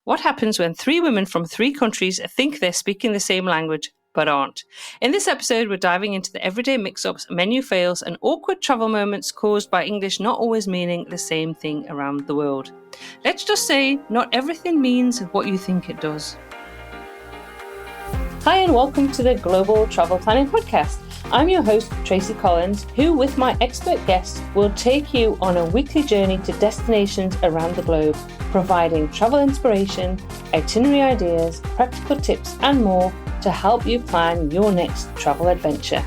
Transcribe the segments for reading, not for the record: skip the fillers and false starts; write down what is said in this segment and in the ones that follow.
What happens when three women from three countries think they're speaking the same language but aren't? In this episode, we're diving into the everyday mix-ups, menu fails, and awkward travel moments caused by English not always meaning the same thing around the world. Let's just say, not everything means what you think it does. Hi, and welcome to the Global Travel Planning Podcast. I'm your host, Tracy Collins, who, with my expert guests, will take you on a weekly journey to destinations around the globe, providing travel inspiration, itinerary ideas, practical tips, and more to help you plan your next travel adventure.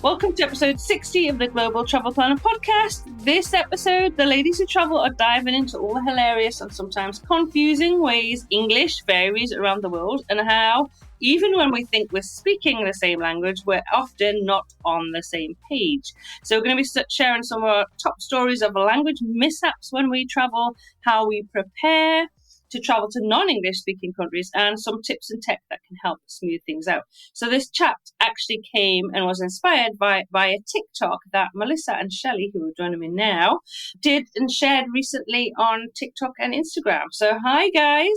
Welcome to episode 60 of the Global Travel Planner Podcast. This episode, the ladies who travel are diving into all the hilarious and sometimes confusing ways English varies around the world and how, even when we think we're speaking the same language, we're often not on the same page. So we're going to be sharing some of our top stories of language mishaps when we travel, how we prepare to travel to non-English speaking countries, and some tips and tech that can help smooth things out. So this chat actually came and was inspired by a TikTok that Melissa and Shelley, who are joining me now, did and shared recently on TikTok and Instagram. So hi guys.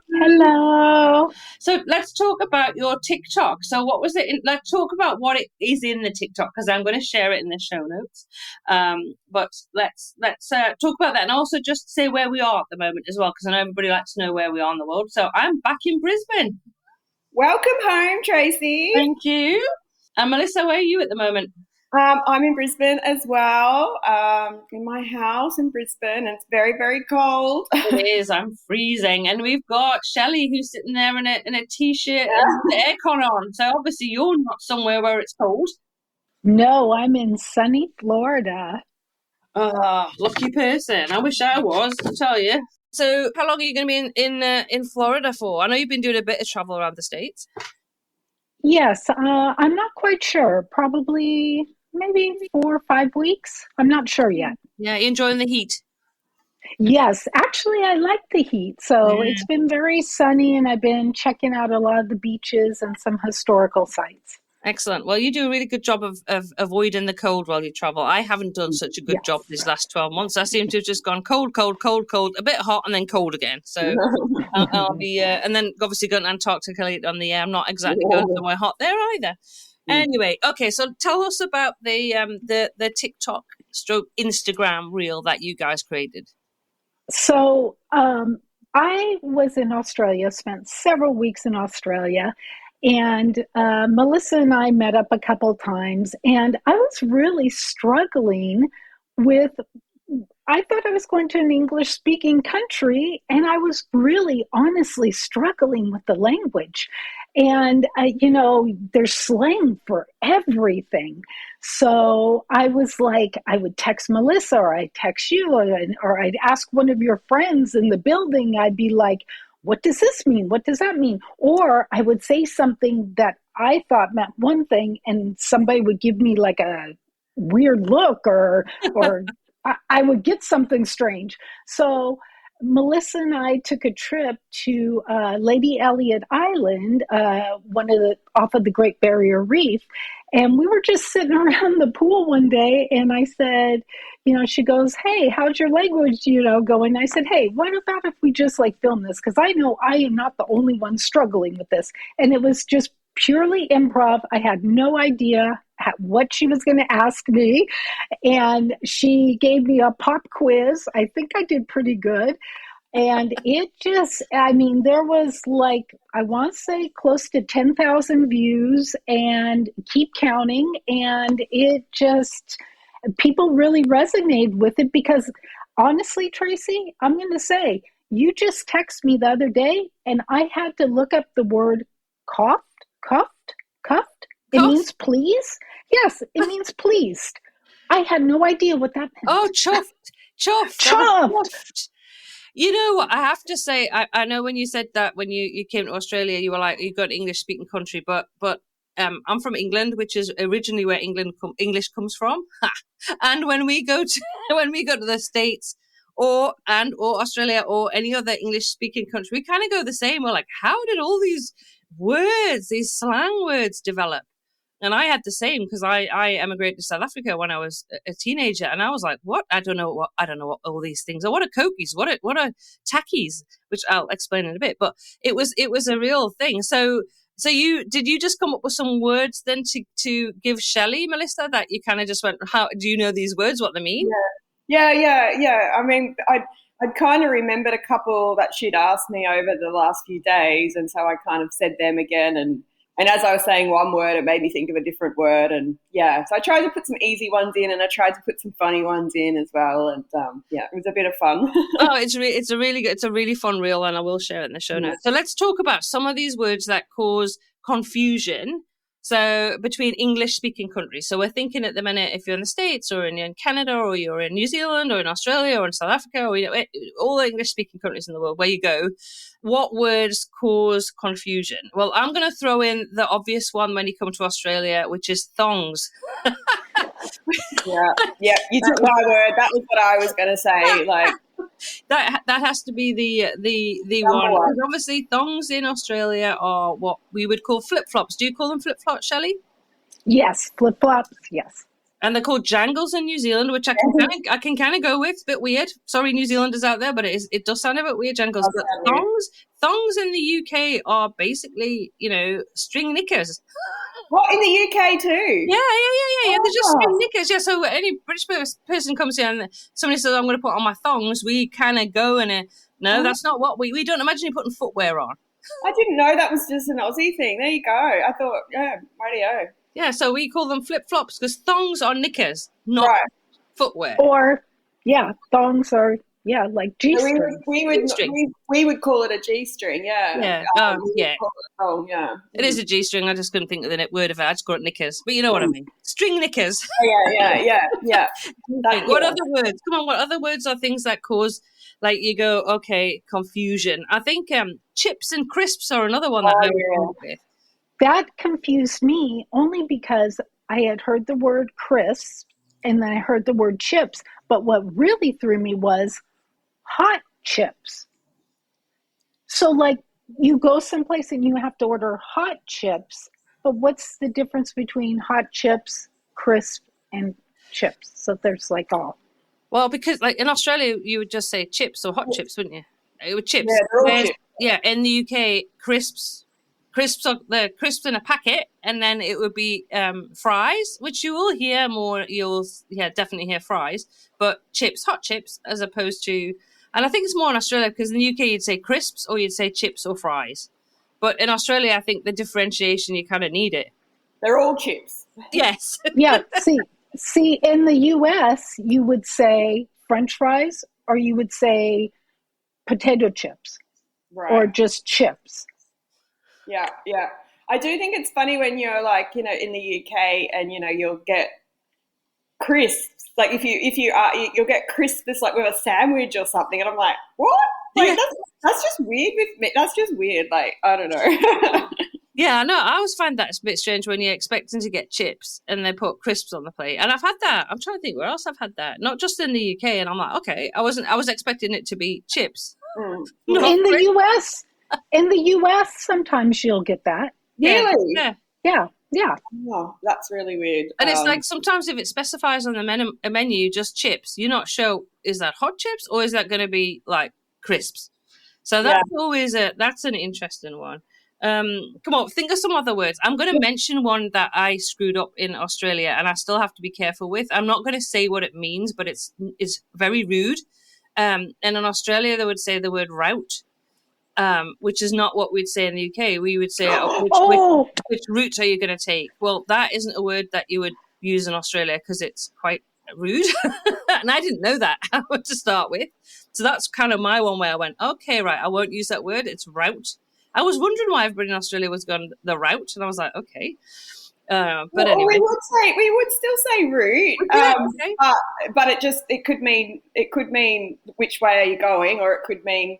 Hello. So let's talk about your TikTok. So what was it? Let's talk about what it is in the TikTok, because I'm going to share it in the show notes. But let's talk about that, and also just say where we are at the moment as well, because I know everybody likes to know where we are in the world. So I'm back in Brisbane. Welcome home, Tracy. Thank you. And Melissa, where are you at the moment? I'm in Brisbane as well, in my house in Brisbane, and it's very, very cold. It is. I'm freezing. And we've got Shelley, who's sitting there in a T-shirt and the aircon on. So obviously you're not somewhere where it's cold. No, I'm in sunny Florida. Lucky person. I wish I was, to tell you. So how long are you going to be in Florida for? I know you've been doing a bit of travel around the States. Yes, I'm not quite sure. Probably maybe 4 or 5 weeks. I'm not sure yet. Yeah, you enjoying the heat? Yes, actually, I like the heat. So It's been very sunny, and I've been checking out a lot of the beaches and some historical sites. Excellent. Well, you do a really good job of avoiding the cold while you travel. I haven't done such a good job these last 12 months. I seem to have just gone cold, a bit hot, and then cold again. So I'll be, and then obviously going to Antarctica later on the year. I'm not exactly going somewhere hot there either. Anyway, okay, so tell us about the TikTok stroke Instagram reel that you guys created. So I was in Australia, spent several weeks in Australia. And Melissa and I met up a couple times, and I was really struggling with, I thought I was going to an English-speaking country, and I was really honestly struggling with the language. And, there's slang for everything. So I was like, I would text Melissa, or I'd text you, or I'd ask one of your friends in the building. I'd be like, what does this mean? What does that mean? Or I would say something that I thought meant one thing, and somebody would give me like a weird look, or I would get something strange. So Melissa and I took a trip to Lady Elliot Island, off of the Great Barrier Reef. And we were just sitting around the pool one day, and I said, she goes, hey, how's your language, going? I said, hey, what about if we just film this? Because I know I am not the only one struggling with this. And it was just purely improv. I had no idea what she was going to ask me. And she gave me a pop quiz. I think I did pretty good. And it just, there was I want to say close to 10,000 views, and keep counting. And it just, people really resonated with it, because honestly, Tracy, I'm going to say, you just texted me the other day, and I had to look up the word cuffed. It means please. Yes, it means pleased. I had no idea what that meant. Oh, chuffed. You know what, I have to say, I know when you said that, when you came to Australia, you were like, you got an English speaking country, but I'm from England, which is originally where English comes from. And when we go to the States or Australia or any other English speaking country, we kind of go the same. We're like, how did all these words, these slang words develop? And I had the same because I emigrated to South Africa when I was a teenager, and I was like, "What? I don't know what all these things are. What are cokies? What are tackies?" Which I'll explain in a bit. But it was a real thing. So you just come up with some words then to give Shelley, Melissa, that you kind of just went, "How do you know these words? What they mean?" Yeah. I mean, I'd kind of remembered a couple that she'd asked me over the last few days, and so I kind of said them again. And as I was saying one word, it made me think of a different word. And yeah, so I tried to put some easy ones in, and I tried to put some funny ones in as well. And yeah, it was a bit of fun. Oh, it's a really fun reel, and I will share it in the show notes. So let's talk about some of these words that cause confusion. So between English speaking countries. So we're thinking at the minute, if you're in the States or in Canada or you're in New Zealand or in Australia or in South Africa or all the English speaking countries in the world, where you go, what words cause confusion? Well, I'm going to throw in the obvious one when you come to Australia, which is thongs. Yeah. You took my word. That was what I was going to say. Like that has to be the one. Because obviously, thongs in Australia are what we would call flip flops. Do you call them flip flops, Shelley? Yes, flip flops. Yes. And they're called jangles in New Zealand, which I can kind of go with. It's a bit weird. Sorry, New Zealanders out there, but it does sound a bit weird. Jangles, but thongs in the UK are basically, string knickers. What, in the UK too? Yeah. They're just string knickers. Yeah. So any British person comes here and somebody says, "I'm going to put on my thongs," we kind of go and no, that's not what we don't imagine you putting footwear on. I didn't know that was just an Aussie thing. There you go. I thought, radio. Yeah, so we call them flip-flops because thongs are knickers, not footwear. Or, thongs are, like G-string. We would call it a G-string, Yeah. It is a G-string. I just couldn't think of the word of it. I just call it knickers. But you know what I mean. String knickers. Yeah. What other words? Come on, what other words are things that cause, like you go, okay, confusion? I think chips and crisps are another one that I would go with. That confused me only because I had heard the word crisp and then I heard the word chips. But what really threw me was hot chips. So like you go someplace and you have to order hot chips, but what's the difference between hot chips, crisp, and chips? So there's like all. Well, because like in Australia, you would just say chips or hot chips, wouldn't you? It would chips. Yeah, they're all chips. Yeah, in the UK, crisps are the crisps in a packet, and then it would be fries, which you will hear more. You'll definitely hear fries, but chips, hot chips, as opposed to, and I think it's more in Australia because in the UK you'd say crisps or you'd say chips or fries, but in Australia I think the differentiation you kind of need it. They're all chips. Yes. Yeah. See, in the US you would say French fries or you would say potato chips, or just chips. Yeah. I do think it's funny when you're like, in the UK and, you'll get crisps. Like if you'll get crisps like with a sandwich or something. And I'm like, what? Like that's just weird with me. That's just weird. Like, I don't know. Yeah, no, I always find that a bit strange when you're expecting to get chips and they put crisps on the plate. And I've had that. I'm trying to think where else I've had that. Not just in the UK. And I'm like, okay, I was expecting it to be chips. In the US, sometimes you'll get that. Really? Yeah. Oh, that's really weird. And it's like sometimes if it specifies on the menu just chips, you're not sure, is that hot chips or is that going to be like crisps? So that's always that's an interesting one. Come on, think of some other words. I'm going to mention one that I screwed up in Australia and I still have to be careful with. I'm not going to say what it means, but it's very rude. And in Australia, they would say the word route. Which is not what we'd say in the UK. We would say, which route are you going to take? Well, that isn't a word that you would use in Australia because it's quite rude. And I didn't know that to start with. So that's kind of my one where I went, okay, right, I won't use that word. It's route. I was wondering why everybody in Australia was going the route. And I was like, okay. But anyway. We would still say route, Okay. but it could mean which way are you going, or it could mean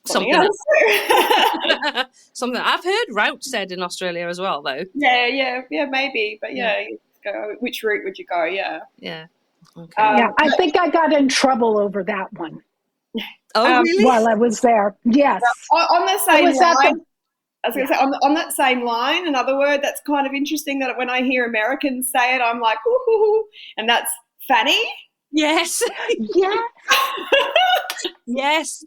something else. Something I've heard route said in Australia as well, though. Yeah, maybe, but which route would you go? Yeah. Okay. I think I got in trouble over that one. Oh, really? While I was there, yes. On the same line. I was going to say, on that same line, another word that's kind of interesting that when I hear Americans say it, I'm like, ooh, and that's fanny. Yes. Yeah. Yes.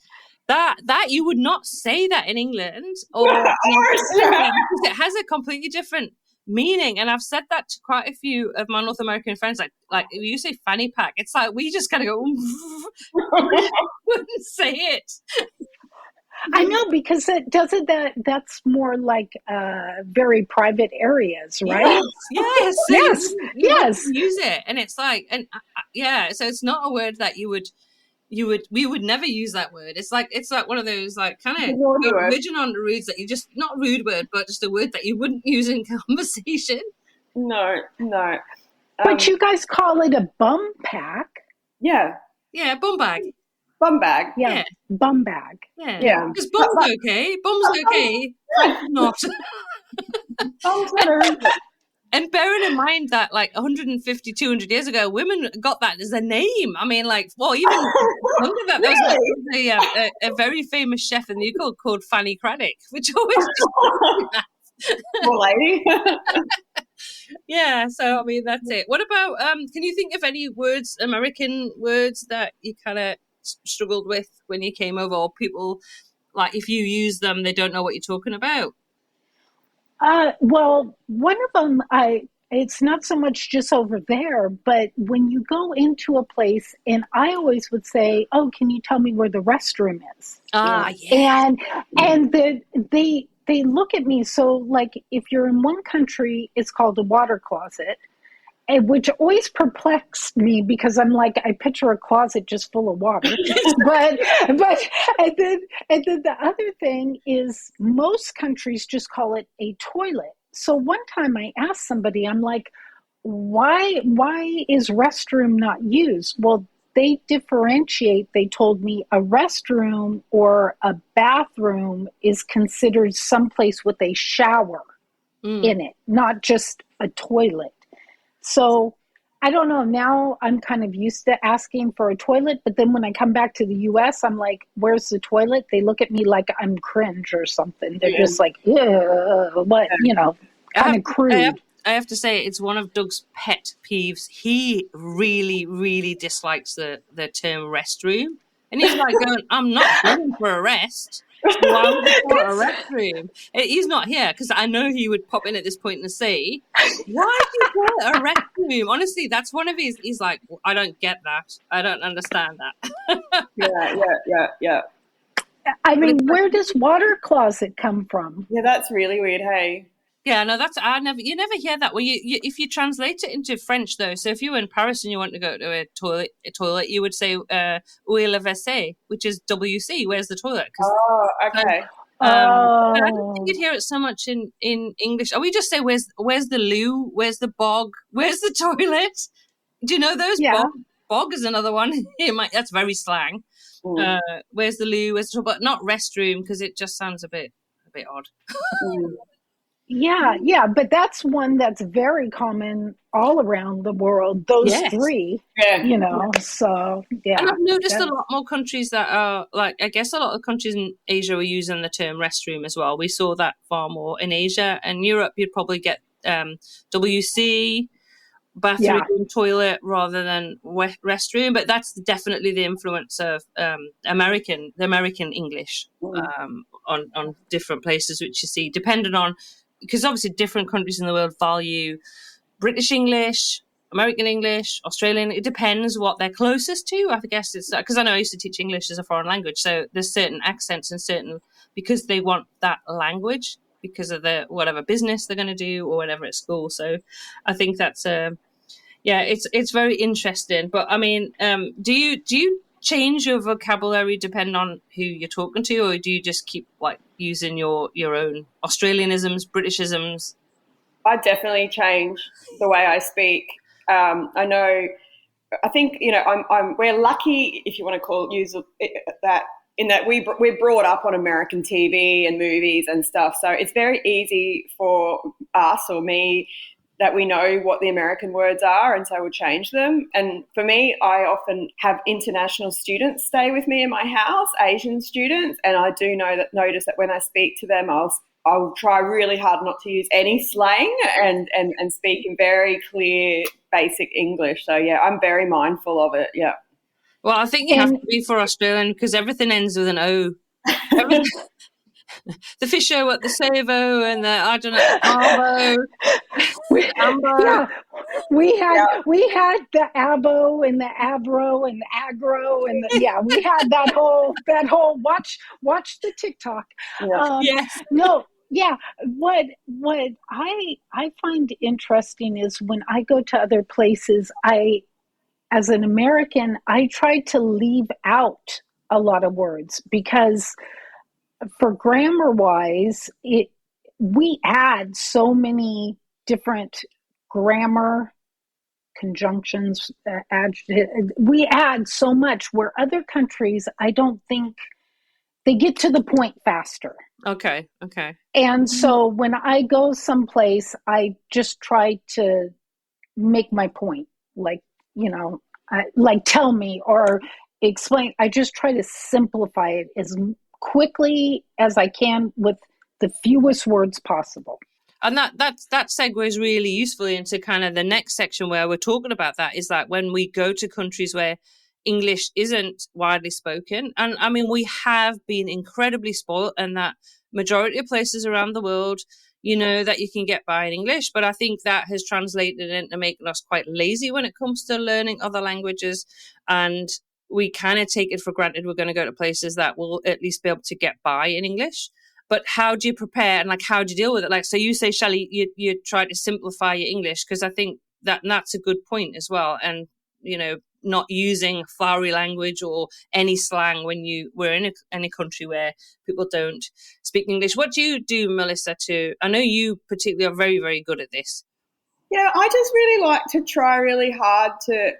That you would not say that in England or in Australia because it has a completely different meaning. And I've said that to quite a few of my North American friends. Like if you say fanny pack, it's like we just kind of go, wouldn't say it. I know, because that's more like very private areas, right? Yes. So Yes. you Yes. wouldn't use it, and it's like, and yeah. So it's not a word that we would never use that word. It's like one of those like kind of original rudes that you just, not rude word, but just a word that you wouldn't use in conversation. No. But you guys call it a bum pack. Yeah. Yeah, bum bag. Bum bag. Yeah. Bum bag. Yeah. Because bum's okay. Bum's okay. Not. Bum's not. And bearing in mind that like 150, 200 years ago, women got that as a name. I mean, like, well, even longer than that, there was a very famous chef in the UK called Fanny Craddock, which always poor lady. Yeah, so I mean, that's it. What about, can you think of any words, American words, that you kind of struggled with when you came over, or people, like, if you use them, they don't know what you're talking about? Well, one of them, it's not so much just over there, but when you go into a place, and I always would say, "Oh, can you tell me where the restroom is?" Yeah. And they look at me. So, like, if you're in one country, it's called a water closet, which always perplexed me because I'm like, I picture a closet just full of water. but and then the other thing is most countries just call it a toilet. So one time I asked somebody, I'm like, why is restroom not used? Well, they differentiate. They told me a restroom or a bathroom is considered someplace with a shower in it, not just a toilet. So I don't know. Now I'm kind of used to asking for a toilet, but then when I come back to the US, I'm like, where's the toilet? They look at me like I'm cringe or something. They're just like, what, kind of crude. I have to say, it's one of Doug's pet peeves. He really, really dislikes the term restroom. And he's like going, I'm not going for a rest. So why would you call it a restroom? He's not here because I know he would pop in at this point and say, why do you call it a restroom? Honestly, that's one of his. He's like, I don't get that. I don't understand that. Yeah. I mean, where does water closet come from? Yeah, that's really weird. Hey. Yeah, no, you never hear that. Well, you if you translate it into French though, so if you were in Paris and you want to go to a toilet, you would say "Où est la WC," which is WC. Where's the toilet? Oh, okay. I don't think you'd hear it so much in English. Or we just say where's the loo? Where's the bog? Where's the toilet? Do you know those? Yeah. Bog is another one. That's very slang. Where's the loo? Where's the toilet? But not restroom, because it just sounds a bit odd. Yeah, but that's one that's very common all around the world. Those three, so yeah. And I've noticed a lot more countries that are, like, I guess a lot of countries in Asia are using the term restroom as well. We saw that far more in Asia. And Europe, you'd probably get WC, bathroom, toilet, rather than restroom. But that's definitely the influence of the American English on different places, which you see, depending on, because obviously different countries in the world value British English, American English, Australian. It depends what they're closest to. I guess it's because I know I used to teach English as a foreign language, so there's certain accents and because they want that language because of the whatever business they're going to do or whatever at school. So I think that's it's very interesting. But I mean, do you change your vocabulary depending on who you're talking to, or do you just keep like using your own Australianisms, Britishisms? I definitely change the way I speak. I think we're lucky, if you want to use that, in that we're brought up on American TV and movies and stuff. So it's very easy for us or me that we know what the American words are, and so we'll change them. And for me, I often have international students stay with me in my house, Asian students, and I do notice that when I speak to them, I'll I'll try really hard not to use any slang and speak in very clear, basic English. So, yeah, I'm very mindful of it. Yeah. Well, I think you have to be for Australian because everything ends with an O. The fisho at the Savo and the, I don't know, Arvo. Yeah, we had the abo and the abro and the agro and we had that whole watch the TikTok. Yes. No, yeah. What I find interesting is when I go to other places, as an American, I try to leave out a lot of words because for grammar wise, we add so many different grammar conjunctions, adjectives. We add so much where other countries, I don't think they get to the point faster. Okay. And so when I go someplace, I just try to make my point, like, like tell me or explain. I just try to simplify it as quickly as I can with the fewest words possible. And that segues really usefully into kind of the next section where we're talking about that is that when we go to countries where English isn't widely spoken, and I mean, we have been incredibly spoiled, and that majority of places around the world, that you can get by in English, but I think that has translated into making us quite lazy when it comes to learning other languages, and we kind of take it for granted we're going to go to places that will at least be able to get by in English. But how do you prepare and how do you deal with it? Like, so you say, Shelley, you try to simplify your English, because I think that's a good point as well. And, not using flowery language or any slang when we're in any country where people don't speak English. What do you do, Melissa, I know you particularly are very, very good at this. Yeah, I just really like to try really hard to,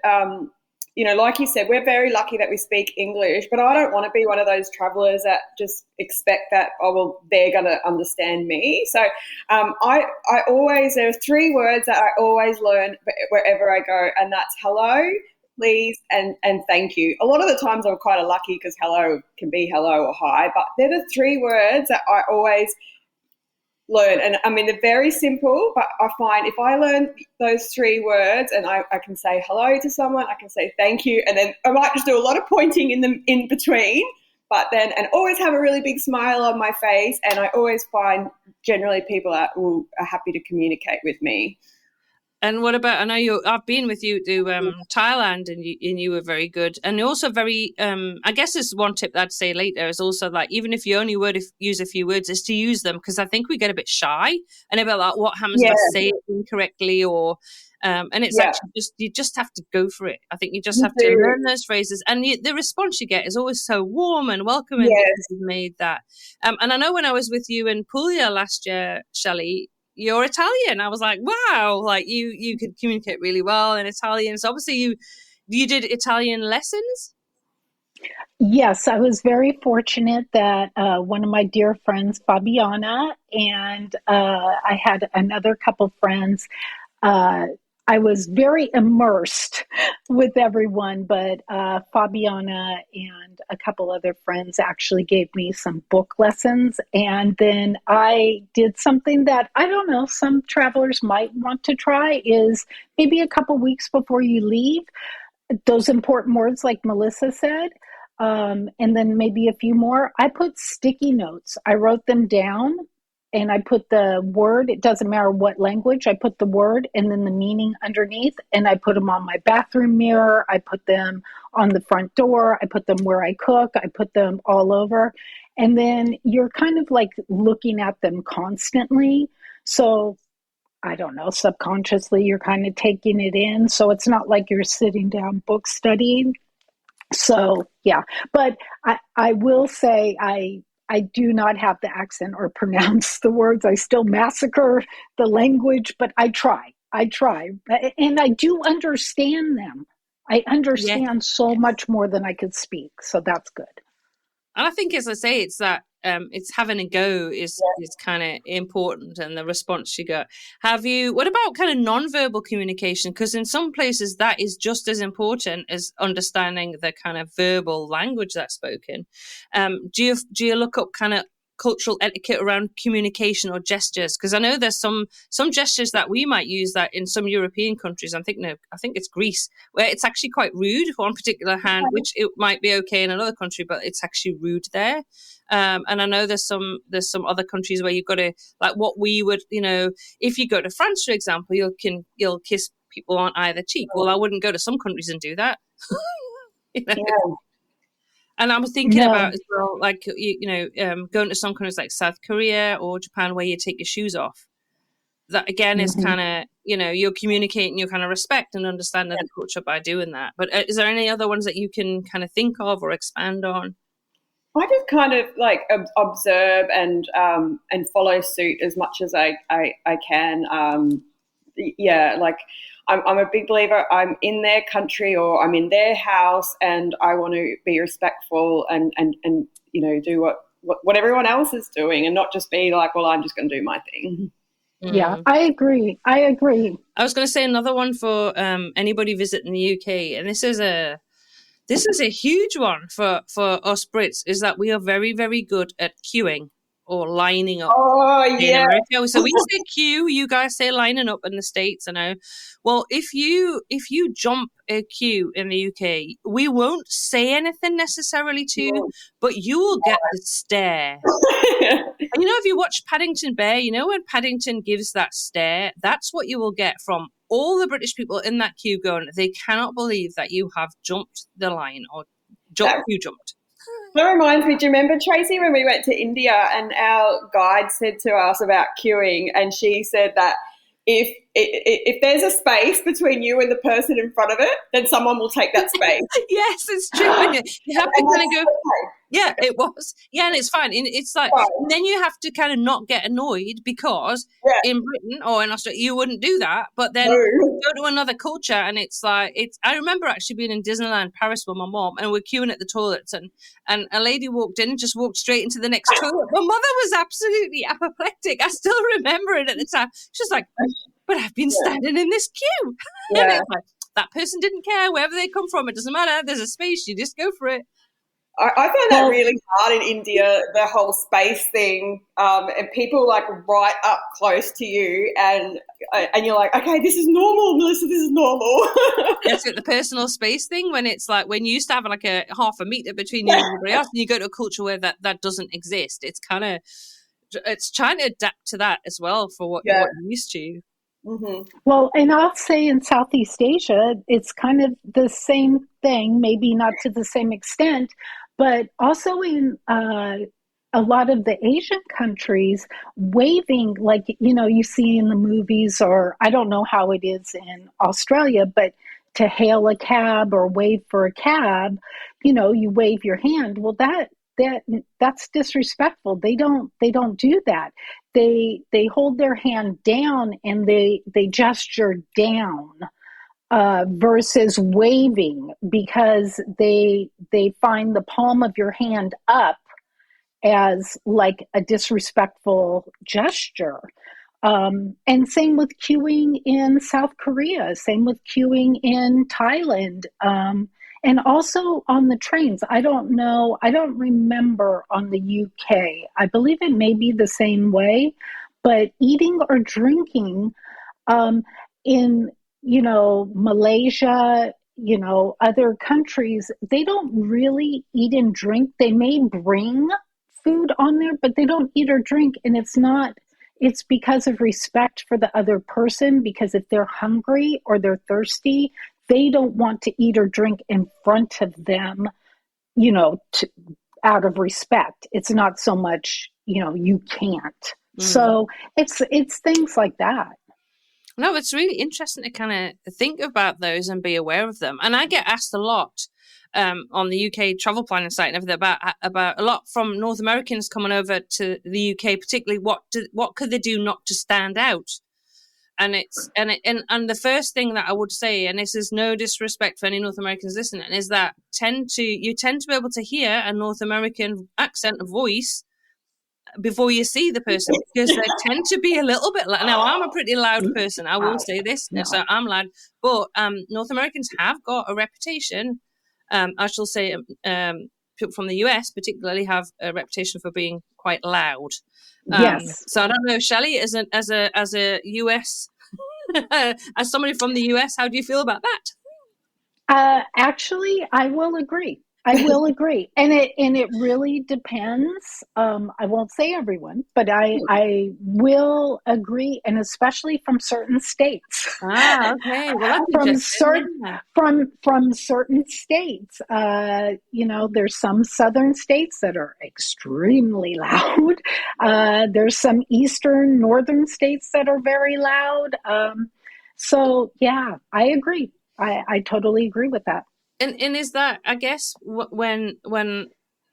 like you said, we're very lucky that we speak English, but I don't want to be one of those travellers that just expect that, they're going to understand me. So there are 3 words that I always learn wherever I go, and that's hello, please, and thank you. A lot of the times I'm quite lucky because hello can be hello or hi, but they're the 3 words that I always learn. And I mean, they're very simple, but I find if I learn those 3 words and I can say hello to someone, I can say thank you, and then I might just do a lot of pointing in between, but then, and always have a really big smile on my face. And I always find generally people are happy to communicate with me. And what about, I know I've been with you to Thailand, and you were very good. And also very, I guess there's one tip that I'd say later is also like, even if you only use a few words, is to use them, because I think we get a bit shy and about like, what happens if I say it incorrectly or, and it's actually you just have to go for it. I think you just have to learn those phrases, and the response you get is always so warm and welcoming because you've made that. And I know when I was with you in Puglia last year, Shelley, you're Italian. I was like, wow, like you could communicate really well in Italian. So obviously you did Italian lessons? Yes, I was very fortunate that one of my dear friends, Fabiana, and I had another couple friends. I was very immersed with everyone, but Fabiana and a couple other friends actually gave me some book lessons. And then I did something that, I don't know, some travelers might want to try, is maybe a couple weeks before you leave, those important words like Melissa said, and then maybe a few more. I put sticky notes. I wrote them down and I put the word, it doesn't matter what language, I put the word and then the meaning underneath, and I put them on my bathroom mirror, I put them on the front door, I put them where I cook, I put them all over. And then you're kind of like looking at them constantly. So I don't know, subconsciously you're kind of taking it in. So it's not like you're sitting down book studying. So yeah, but I will say I do not have the accent or pronounce the words. I still massacre the language, but I try. And I do understand them. I understand so much more than I could speak. So that's good. And I think, as I say, it's that it's having a go is kind of important, and the response you get. What about kind of non-verbal communication? Because in some places that is just as important as understanding the kind of verbal language that's spoken. Do you look up kind of cultural etiquette around communication or gestures? Because I know there's some gestures that we might use that in some European countries. I think it's Greece, where it's actually quite rude for one particular hand, which it might be okay in another country, but it's actually rude there. And I know there's some other countries where you've got to, like what we would, if you go to France, for example, you'll kiss people on either cheek. Well, I wouldn't go to some countries and do that. Yeah. And I was thinking about as well, like, going to some countries like South Korea or Japan where you take your shoes off. That, again, is kind of, you're communicating your kind of respect and understanding the culture by doing that. But is there any other ones that you can kind of think of or expand on? I just kind of like observe and follow suit as much as I can. Like I'm a big believer. I'm in their country or I'm in their house, and I want to be respectful and do what everyone else is doing, and not just be like, well, I'm just going to do my thing. Yeah, I agree. I was going to say another one for anybody visiting the UK, and this is a huge one for us Brits, is that we are very, very good at queuing or lining up. Oh, yeah. America. So we say queue, you guys say lining up in the States, I know. Well, if you jump a queue in the UK, we won't say anything necessarily to you, but you will get the stare. And if you watch Paddington Bear, when Paddington gives that stare, that's what you will get from all the British people in that queue going, they cannot believe that you have jumped the line or you jumped. That reminds me, do you remember, Tracy, when we went to India and our guide said to us about queuing, and she said that if there's a space between you and the person in front of it, then someone will take that space. Yes, it's true. You have to kind of go, okay. Yeah, it was. Yeah, and it's fine. It's like, then you have to kind of not get annoyed because in Britain or in Australia, you wouldn't do that. But then go to another culture and it's like, I remember actually being in Disneyland Paris with my mom, and we're queuing at the toilets, and a lady walked in and just walked straight into the next toilet. My mother was absolutely apoplectic. I still remember it at the time. She was like, but I've been standing in this queue. And it's like, that person didn't care wherever they come from. It doesn't matter. There's a space. You just go for it. I found that really hard in India, the whole space thing, and people like right up close to you, and you're like, okay, this is normal, Melissa, this is normal. That's it, the personal space thing, when it's like, when you used to have like a half a meter between you and everybody else, and you go to a culture where that doesn't exist. It's kind of, it's trying to adapt to that as well for what you're used to. Mm-hmm. Well, and I'll say in Southeast Asia, it's kind of the same thing, maybe not to the same extent, but also in a lot of the Asian countries, waving, like, you see in the movies, or I don't know how it is in Australia, but to hail a cab or wave for a cab, you wave your hand. Well, that's disrespectful. They don't do that. They hold their hand down and they gesture down versus waving, because they find the palm of your hand up as like a disrespectful gesture. And same with queuing in South Korea, same with queuing in Thailand. And also on the trains. I don't remember on the UK. I believe it may be the same way, but eating or drinking in, Malaysia, other countries, they don't really eat and drink. They may bring food on there, but they don't eat or drink. And it's because of respect for the other person, because if they're hungry or they're thirsty, they don't want to eat or drink in front of them, out of respect. It's not so much, you can't. So it's things like that. No, it's really interesting to kind of think about those and be aware of them. And I get asked a lot on the UK travel planning site and everything about a lot from North Americans coming over to the UK, particularly what could they do not to stand out? And the first thing that I would say, and this is no disrespect for any North Americans listening, is that you tend to be able to hear a North American accent, a voice, before you see the person, because they tend to be a little bit loud. Now, I'm a pretty loud person, I will say this, so I'm loud, but North Americans have got a reputation, I shall say, people from the US particularly have a reputation for being quite loud. Yes. So I don't know, Shelley, as a US, as somebody from the US, how do you feel about that? Actually, I will agree. I will agree, and it really depends. I won't say everyone, but I will agree, and especially from certain states. Okay. Well, that's from interesting. from certain states. There's some southern states that are extremely loud. There's some eastern, northern states that are very loud. So yeah, I agree. I totally agree with that. And is that, I guess, when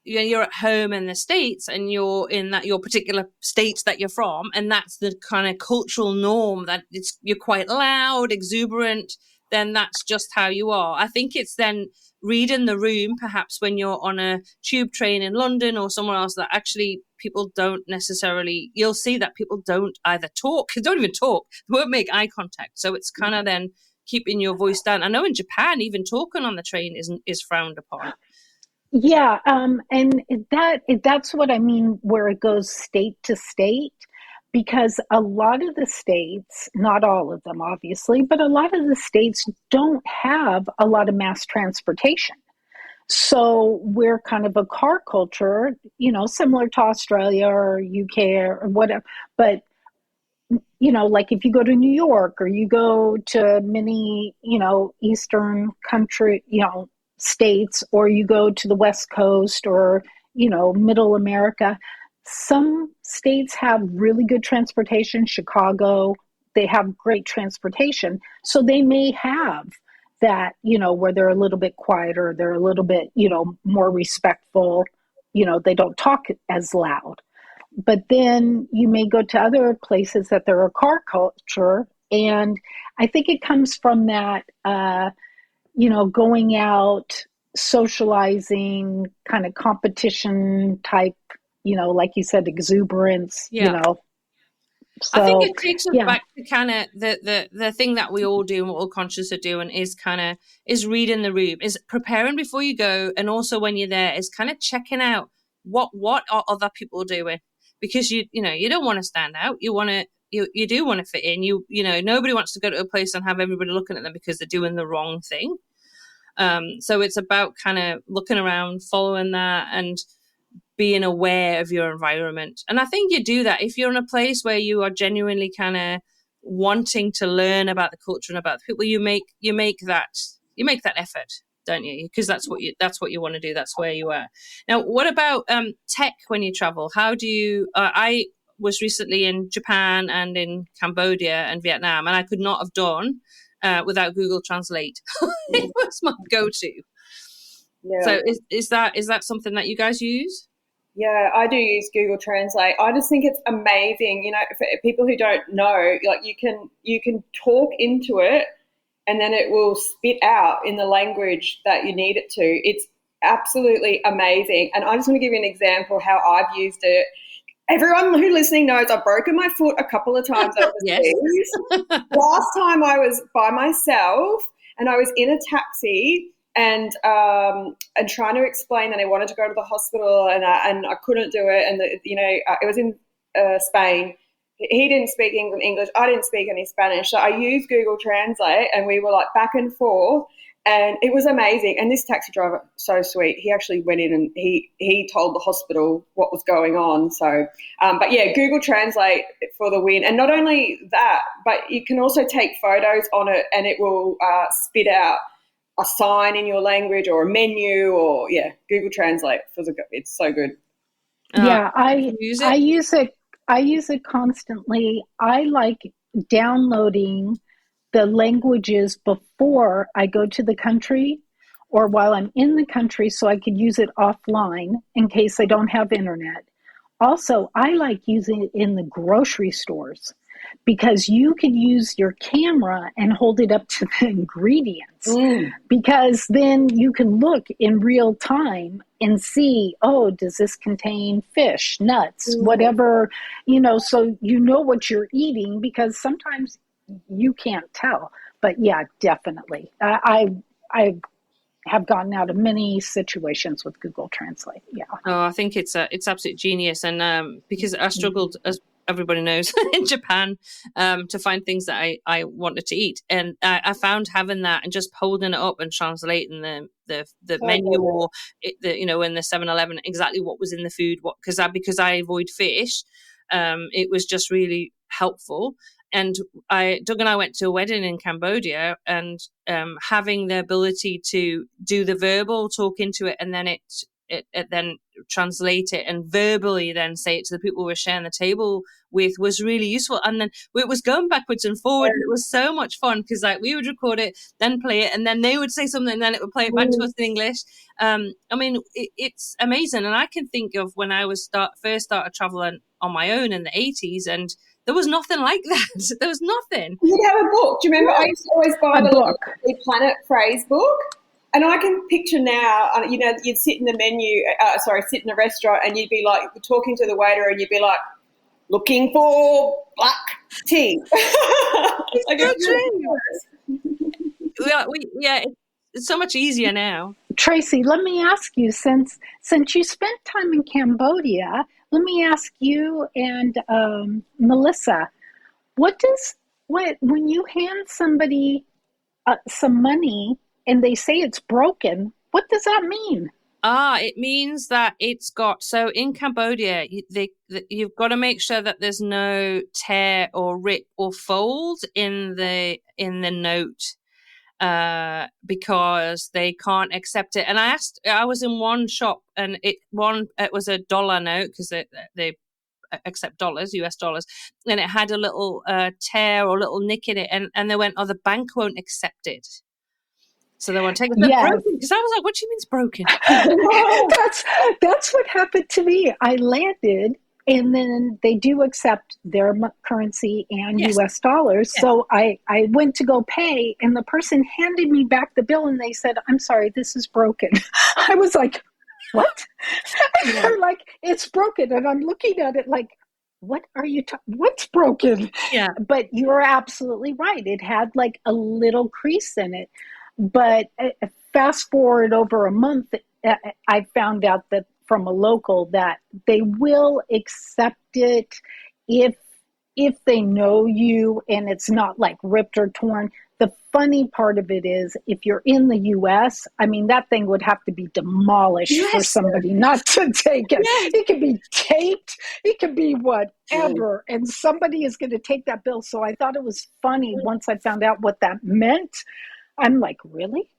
you're at home in the States and you're in that your particular states that you're from, and that's the kind of cultural norm that you're quite loud, exuberant, then that's just how you are. I think it's then reading the room, perhaps when you're on a tube train in London or somewhere else, that actually people don't necessarily, you'll see that people don't either talk, don't even talk, they won't make eye contact. So it's kind of then keeping your voice down. I know in Japan, even talking on the train is frowned upon. Yeah, and that's what I mean, where it goes state to state, because a lot of the states, not all of them, obviously, but a lot of the states don't have a lot of mass transportation. So we're kind of a car culture, similar to Australia or UK or whatever. But like if you go to New York or you go to many, Eastern country, states, or you go to the West Coast or, Middle America, some states have really good transportation. Chicago, they have great transportation. So they may have that, where they're a little bit quieter, they're a little bit, more respectful, they don't talk as loud. But then you may go to other places that there are car culture. And I think it comes from that, going out, socializing, kind of competition type, like you said, exuberance, So, I think it takes us back to kind of the thing that we all do and what we're conscious of doing is reading the room, is preparing before you go, and also when you're there is kind of checking out what are other people doing, because you don't want to stand out, you do want to fit in, nobody wants to go to a place and have everybody looking at them because they're doing the wrong thing. So it's about kind of looking around, following that, and being aware of your environment. And I think you do that if you're in a place where you are genuinely kind of wanting to learn about the culture and about the people. You make that effort, don't you? Because that's what you want to do. That's where you are. Now, what about tech when you travel? How do you? I was recently in Japan and in Cambodia and Vietnam, and I could not have done without Google Translate. It was my go-to. Yeah. So is that something that you guys use? Yeah, I do use Google Translate. I just think it's amazing. For people who don't know, like you can talk into it and then it will spit out in the language that you need it to. It's absolutely amazing. And I just want to give you an example how I've used it. Everyone who listening knows I've broken my foot a couple of times overseas. Last time I was by myself and I was in a taxi and trying to explain that I wanted to go to the hospital and I couldn't do it. And it was in Spain. He didn't speak English. I didn't speak any Spanish. So I used Google Translate and we were like back and forth. And it was amazing. And this taxi driver, so sweet. He actually went in and he told the hospital what was going on. So, but yeah, Google Translate for the win. And not only that, but you can also take photos on it and it will spit out a sign in your language or a menu or, Google Translate. It's so good. Yeah, I use it. I use it constantly. I like downloading the languages before I go to the country or while I'm in the country so I could use it offline in case I don't have internet. Also, I like using it in the grocery stores because you can use your camera and hold it up to the ingredients because then you can look in real time and see, does this contain fish, nuts, whatever, so you know what you're eating because sometimes you can't tell. But yeah, definitely. I have gotten out of many situations with Google Translate. Yeah. Oh, I think it's absolute genius, and because I struggled, as everybody knows, in Japan, to find things that I wanted to eat, and I found having that and just holding it up and translating the menu or in the 7-Eleven exactly what was in the food, because I avoid fish, it was just really helpful. And Doug and I went to a wedding in Cambodia, and having the ability to do the verbal, talk into it, and then it then translate it and verbally then say it to the people we were sharing the table with was really useful. And then it was going backwards and forward. It was so much fun because we would record it, then play it, and then they would say something, and then it would play it back to us in English. It's amazing. And I can think of when I was first started traveling on my own in the 80s, and there was nothing like that. There was nothing. You'd have a book. Do you remember? I used to always buy the book. Planet phrase book. And I can picture now, you'd sit in the sit in a restaurant, and you'd be like talking to the waiter, and you'd be like, looking for black tea. It's so true. It's so much easier now. Tracy, let me ask you, since you spent time in Cambodia, let me ask you and Melissa, when you hand somebody some money and they say it's broken, what does that mean? It means that it's got, so in Cambodia, you've got to make sure that there's no tear or rip or fold in the note, because they can't accept it. And I was in one shop, and it was a dollar note, because they accept dollars, US dollars, and it had a little tear or little nick in it, and they went, oh, the bank won't accept it. So they want to take it. Yes. Broken? Because I was like, what do you mean it's broken? That's what happened to me. I landed, and then they do accept their currency and US dollars. Yes. So I went to go pay, and the person handed me back the bill, and they said, I'm sorry, this is broken. I was like, what? And they're like, it's broken. And I'm looking at it like, what are you what's broken? Yeah. But you're absolutely right. It had like a little crease in it. But fast forward over a month, I found out that from a local that they will accept it if they know you and it's not like ripped or torn. The funny part of it is, if you're in the US, I mean, that thing would have to be demolished for somebody not to take it. Yes. It could be taped. It could be whatever. And somebody is going to take that bill. So I thought it was funny once I found out what that meant. I'm like, really?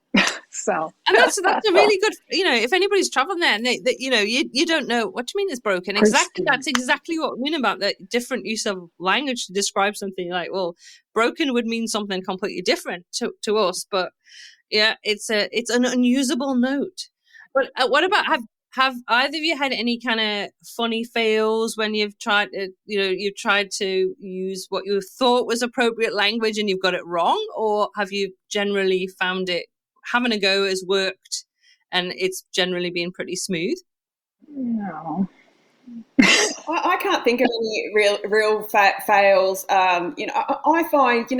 So, and that's a really good, if anybody's traveling there and you don't know, what do you mean it's broken? Exactly. That's exactly what we mean about the different use of language to describe something. Like, well, broken would mean something completely different to us, but yeah, it's an unusable note. But what about, have either of you had any kind of funny fails when you've tried to use what you thought was appropriate language and you've got it wrong? Or have you generally found it having a go has worked and it's generally been pretty smooth? No. I can't think of any real fails. I find,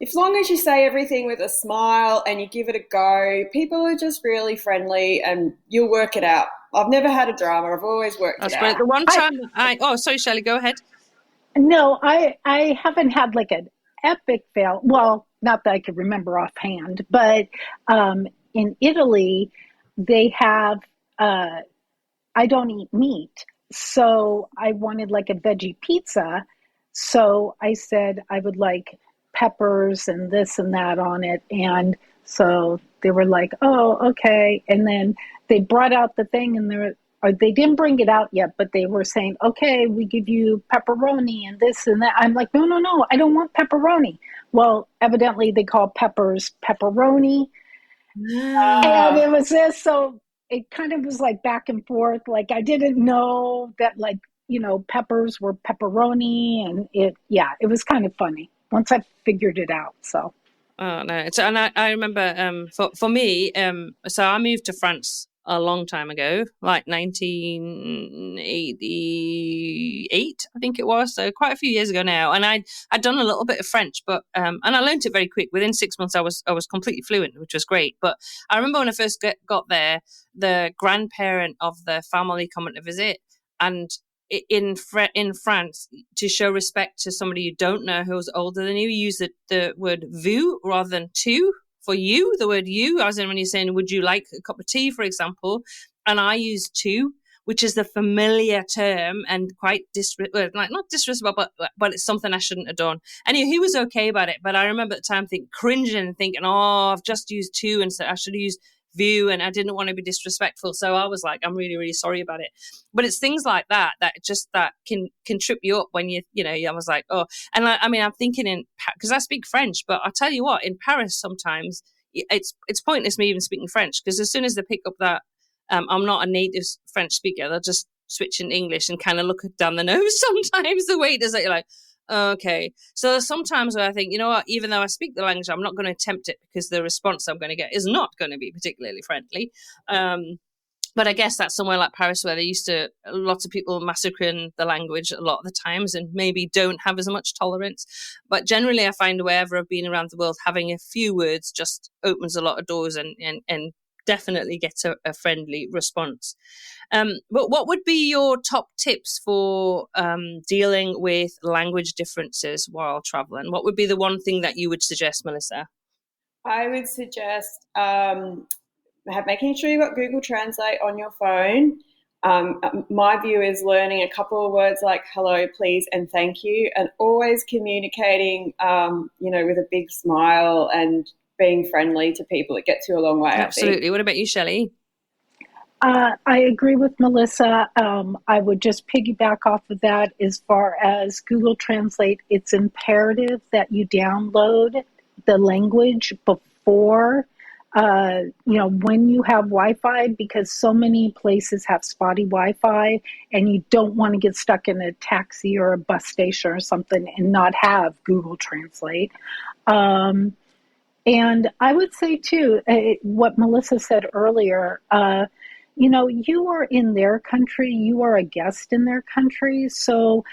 as long as you say everything with a smile and you give it a go, people are just really friendly and you'll work it out. I've never had a drama. I've always worked it out. The one time sorry, Shelley, go ahead. No, I haven't had like an epic fail. Well, not that I could remember offhand, but in Italy, they have, I don't eat meat. So I wanted like a veggie pizza. So I said I would like peppers and this and that on it. And so they were like, oh, okay. And then they brought out the thing, and they didn't bring it out yet, but they were saying, okay, we give you pepperoni and this and that. I'm like, no, I don't want pepperoni. Well, evidently they call peppers pepperoni. And it was this. So it kind of was like back and forth. Like, I didn't know that, like, peppers were pepperoni, and it was kind of funny once I figured it out. So. Oh no! So, and I remember for me, so I moved to France a long time ago, like 1988, I think it was. So quite a few years ago now. And I'd done a little bit of French, but and I learned it very quick. Within 6 months, I was completely fluent, which was great. But I remember when I first got there, the grandparent of the family coming to visit, and in France, to show respect to somebody you don't know who's older than you, use the word vous rather than tu. For you, the word you, as in when you're saying, would you like a cup of tea, for example? And I use tu, which is the familiar term and quite not disrespectful, but it's something I shouldn't have done. Anyway, he was okay about it, but I remember at the time cringing and thinking, oh, I've just used tu, and so I should have used view, and I didn't want to be disrespectful. So I was like, I'm really, really sorry about it. But it's things like that can trip you up when I was like, oh, and I'm thinking because I speak French, but I'll tell you what, in Paris sometimes it's pointless me even speaking French, because as soon as they pick up that I'm not a native French speaker, they'll just switch into English and kind of look down the nose sometimes the way it is that you're like, okay. So there's sometimes where I think, you know what, even though I speak the language, I'm not going to attempt it, because the response I'm going to get is not going to be particularly friendly. But I guess that's somewhere like Paris, where lots of people massacring the language a lot of the times and maybe don't have as much tolerance. But generally, I find wherever I've been around the world, having a few words just opens a lot of doors and definitely gets a friendly response. But what would be your top tips for dealing with language differences while traveling? What would be the one thing that you would suggest, Melissa? I would suggest making sure you've got Google Translate on your phone. My view is learning a couple of words like hello, please, and thank you, and always communicating, with a big smile and being friendly to people. It gets you a long way. Absolutely. What about you, Shelley? I agree with Melissa. I would just piggyback off of that as far as Google Translate. It's imperative that you download the language before, when you have Wi-Fi, because so many places have spotty Wi-Fi, and you don't want to get stuck in a taxi or a bus station or something and not have Google Translate. And I would say, too, what Melissa said earlier, you are in their country, you are a guest in their country. So,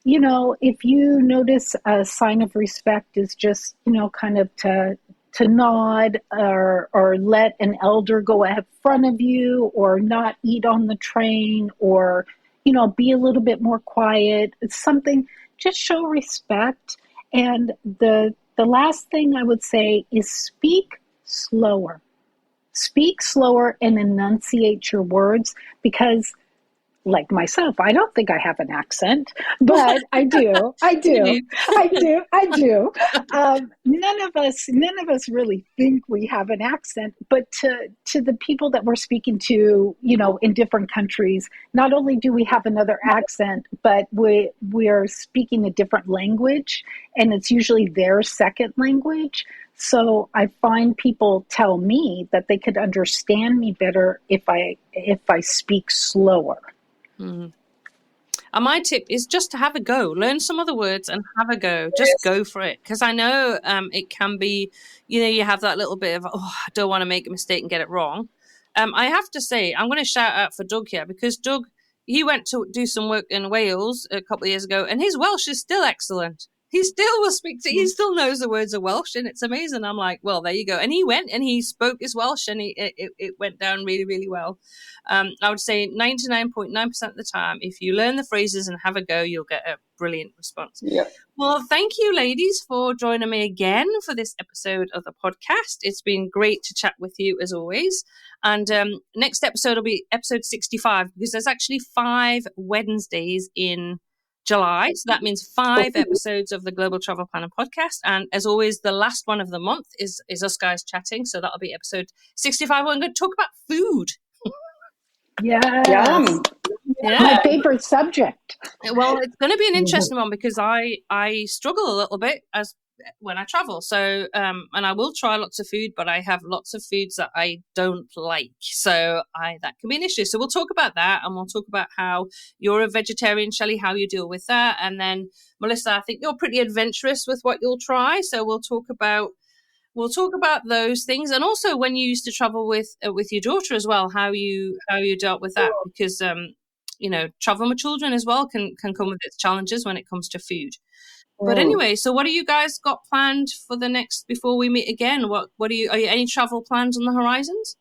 if you notice a sign of respect is just, kind of to nod or let an elder go in front of you, or not eat on the train, or, be a little bit more quiet. It's something, just show respect. And the last thing I would say is speak slower. Speak slower and enunciate your words, because, like myself, I don't think I have an accent, but I do. None of us really think we have an accent, but to the people that we're speaking to, in different countries, not only do we have another accent, but we're speaking a different language, and it's usually their second language. So I find people tell me that they could understand me better if I speak slower. Mm. And my tip is just to have a go. Learn some of the words and have a go. Just go for it. Because I know it can be, you have that little bit of, I don't want to make a mistake and get it wrong. I have to say, I'm going to shout out for Doug here, because Doug, he went to do some work in Wales a couple of years ago, and his Welsh is still excellent. He still will he still knows the words of Welsh, and it's amazing. I'm like, well, there you go. And he went and he spoke his Welsh, and it went down really, really well. I would say 99.9% of the time, if you learn the phrases and have a go, you'll get a brilliant response. Yep. Well, thank you, ladies, for joining me again for this episode of the podcast. It's been great to chat with you, as always. And next episode will be episode 65, because there's actually 5 Wednesdays in July. So that means 5 episodes of the Global Travel Planner podcast. And as always, the last one of the month is us guys chatting. So that'll be episode 65. We're going to talk about food. Yes. Yum. Yeah. My favorite subject. Well, it's going to be an interesting one, because I struggle a little bit when I travel. So, and I will try lots of food, but I have lots of foods that I don't like. So that can be an issue. So we'll talk about that, and we'll talk about how you're a vegetarian, Shelley, how you deal with that. And then Melissa, I think you're pretty adventurous with what you'll try. So we'll talk about we'll talk about those things, and also when you used to travel with your daughter as well, how you dealt with that, because traveling with children as well can come with its challenges when it comes to food. But anyway, so what do you guys got planned for the next, before we meet again? Are you any travel plans on the horizons?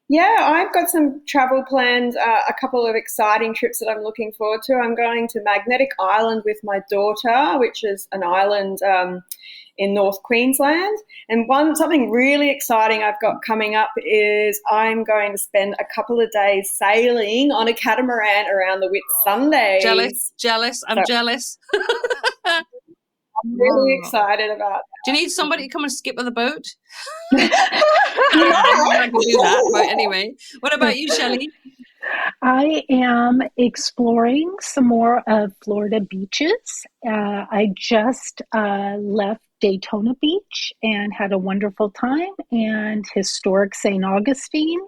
Yeah, I've got some travel plans, a couple of exciting trips that I'm looking forward to. I'm going to Magnetic Island with my daughter, which is an island in North Queensland. And something really exciting I've got coming up is I'm going to spend a couple of days sailing on a catamaran around the Whitsundays. Jealous. I'm jealous. I'm really excited about that. Do you need somebody to come and skip on the boat? I can do that. But anyway, what about you, Shelley? I am exploring some more of Florida beaches. I just left Daytona Beach and had a wonderful time, and historic St. Augustine.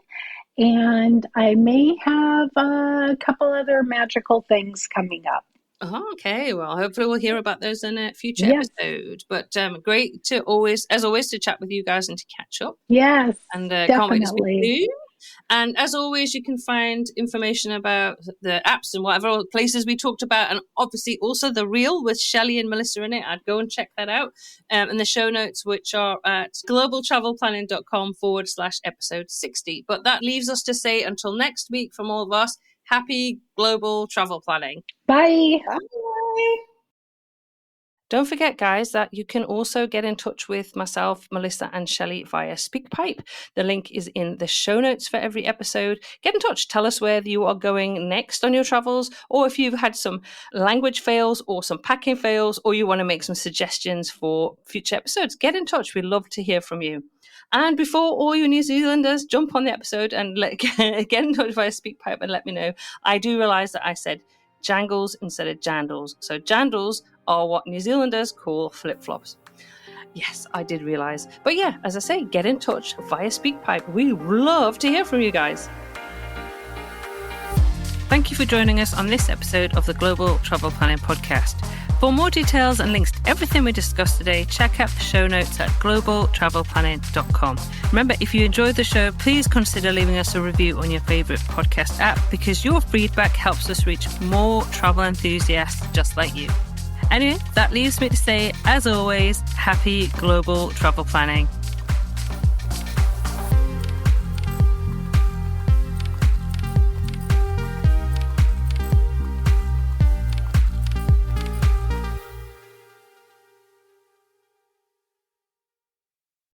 And I may have a couple other magical things coming up. Oh, okay. Well, hopefully we'll hear about those in a future episode. But great to always to chat with you guys and to catch up. Yes, and definitely. Can't wait to speak to you. And as always, you can find information about the apps and whatever places we talked about, and obviously also the reel with Shelley and Melissa in it. I'd go and check that out in the show notes, which are at globaltravelplanning.com/episode 60. But that leaves us to say until next week from all of us, happy global travel planning. Bye. Bye. Don't forget, guys, that you can also get in touch with myself, Melissa, and Shelley via SpeakPipe. The link is in the show notes for every episode. Get in touch. Tell us where you are going next on your travels, or if you've had some language fails or some packing fails, or you want to make some suggestions for future episodes. Get in touch. We'd love to hear from you. And before all you New Zealanders jump on the episode and get in touch via SpeakPipe and let me know, I do realise that I said jangles instead of jandals. So jandals are what New Zealanders call flip-flops. Yes, I did realise. But yeah, as I say, get in touch via SpeakPipe. We love to hear from you guys. Thank you for joining us on this episode of the Global Travel Planning Podcast. For more details and links to everything we discussed today, check out the show notes at globaltravelplanning.com. Remember, if you enjoyed the show, please consider leaving us a review on your favourite podcast app, because your feedback helps us reach more travel enthusiasts just like you. Anyway, that leaves me to say, as always, happy global travel planning.